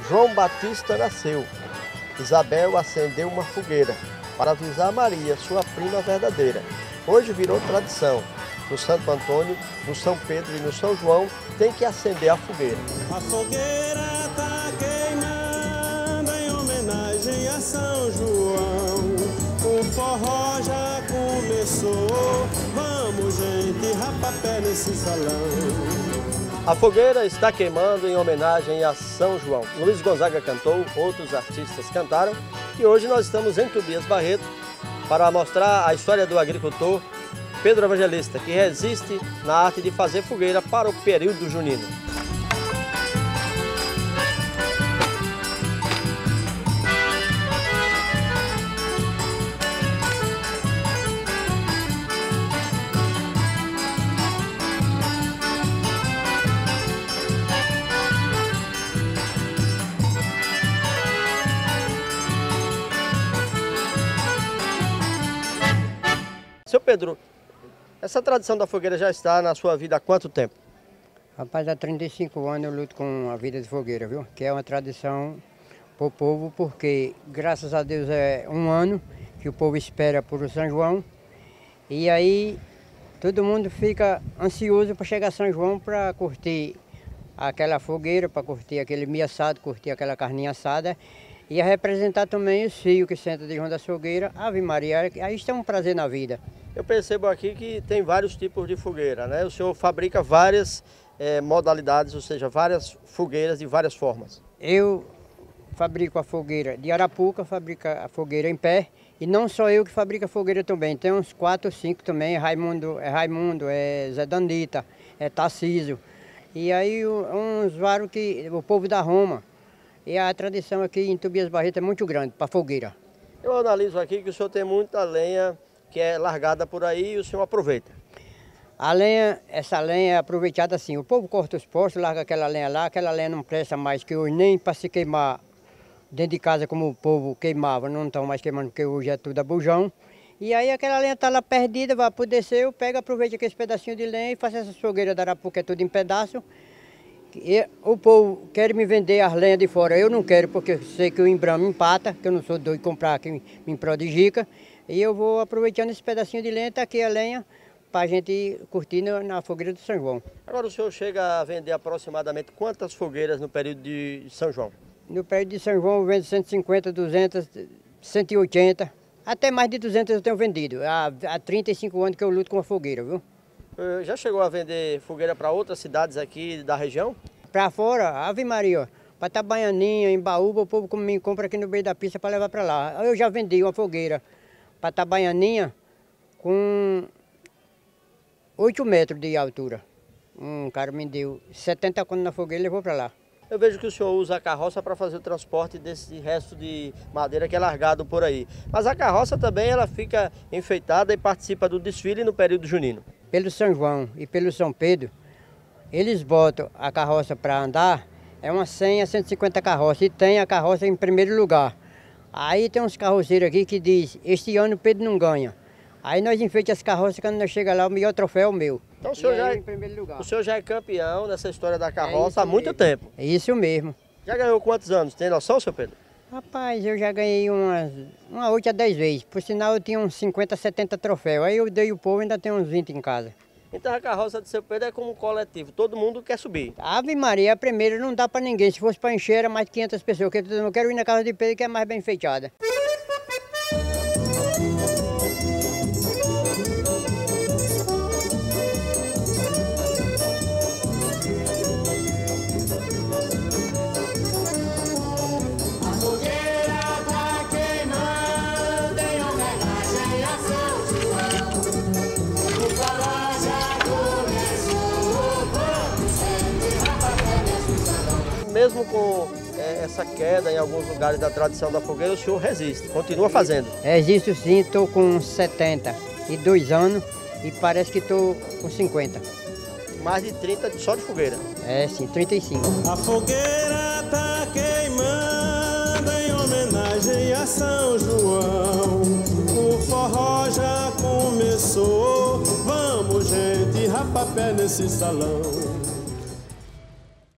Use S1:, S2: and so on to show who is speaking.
S1: João Batista nasceu. Isabel acendeu uma fogueira para avisar Maria, sua prima verdadeira. Hoje virou tradição. No Santo Antônio, no São Pedro e no São João, tem que acender a fogueira.
S2: A fogueira tá queimando em homenagem a São João. O forró já começou, vamos gente, rapapé nesse salão.
S1: A fogueira está queimando em homenagem a São João. Luiz Gonzaga cantou, outros artistas cantaram e hoje nós estamos em Tobias Barreto para mostrar a história do agricultor Pedro Evangelista, que resiste na arte de fazer fogueira para o período junino. Seu Pedro, essa tradição da fogueira já está na sua vida há quanto tempo?
S3: Rapaz, há 35 anos eu luto com a vida de fogueira, viu? Que é uma tradição para o povo, porque graças a Deus é um ano que o povo espera por o São João. E aí todo mundo fica ansioso para chegar a São João para curtir aquela fogueira, para curtir aquele milho assado, curtir aquela carninha assada. E a representar também os filhos que sentam de João da Fogueira, Ave Maria, aí está um prazer na vida.
S1: Eu percebo aqui que tem vários tipos de fogueira, né? O senhor fabrica várias modalidades, ou seja, várias fogueiras de várias formas.
S3: Eu fabrico a fogueira de arapuca, fabrico a fogueira em pé, e não só eu que fabrico a fogueira também, tem uns 4 ou 5 também, Raimundo, é Zé Danita, é Tarcísio, e aí uns vários que o povo da Roma. E a tradição aqui em Tobias Barreto é muito grande para fogueira.
S1: Eu analiso aqui que o senhor tem muita lenha que é largada por aí e o senhor aproveita.
S3: A lenha, essa lenha é aproveitada assim, o povo corta os postos, larga aquela lenha lá, aquela lenha não presta mais, que hoje nem para se queimar dentro de casa como o povo queimava, não estão mais queimando porque hoje é tudo a bujão. E aí aquela lenha está lá perdida, vai para descer, eu pego, aproveito aqueles pedacinhos de lenha e faço essa fogueira da arapuca, é tudo em pedaço. E o povo quer me vender as lenhas de fora, eu não quero porque sei que o embramo empata, que eu não sou doido de comprar quem me prodigica. E eu vou aproveitando esse pedacinho de lenha, tá aqui a lenha, para a gente curtir na fogueira do São João.
S1: Agora o senhor chega a vender aproximadamente quantas fogueiras no período de São João?
S3: No período de São João eu vendo 150, 200, 180, até mais de 200 eu tenho vendido. Há 35 anos que eu luto com a fogueira, viu?
S1: Já chegou a vender fogueira para outras cidades aqui da região?
S3: Para fora, Ave Maria, para Itabaianinha, em Baúba, o povo me compra aqui no meio da pista para levar para lá. Eu já vendi uma fogueira para Itabaianinha com 8 metros de altura. Um cara me deu 70 conto na fogueira e levou para lá.
S1: Eu vejo que o senhor usa a carroça para fazer o transporte desse resto de madeira que é largado por aí. Mas a carroça também ela fica enfeitada e participa do desfile no período junino.
S3: Pelo São João e pelo São Pedro, eles botam a carroça para andar, é umas 100 a 150 carroças, e tem a carroça em primeiro lugar. Aí tem uns carroceiros aqui que diz, este ano o Pedro não ganha. Aí nós enfeitamos as carroças, quando nós chegamos lá, o melhor troféu é o meu.
S1: Então o senhor,
S3: em primeiro lugar.
S1: O senhor já é campeão dessa história da carroça há muito tempo.
S3: É isso mesmo.
S1: Já ganhou quantos anos? Tem noção, seu Pedro?
S3: Rapaz, eu já ganhei umas 8 a 10 vezes. Por sinal, eu tinha uns 50, 70 troféus. Aí eu dei o povo e ainda tenho uns 20 em casa.
S1: Então a carroça do seu Pedro é como um coletivo, todo mundo quer subir.
S3: Ave Maria, a primeira não dá para ninguém. Se fosse para encher, era mais de 500 pessoas. Eu quero ir na casa de Pedro, que é mais bem enfeitada.
S1: Mesmo com essa queda em alguns lugares da tradição da fogueira, o senhor resiste, continua fazendo.
S3: Resisto sim, estou com 72 anos e parece que estou com 50.
S1: Mais de 30 só de fogueira.
S3: É sim, 35.
S2: A fogueira tá queimando em homenagem a São João. O forró já começou, vamos gente, rapapé nesse salão.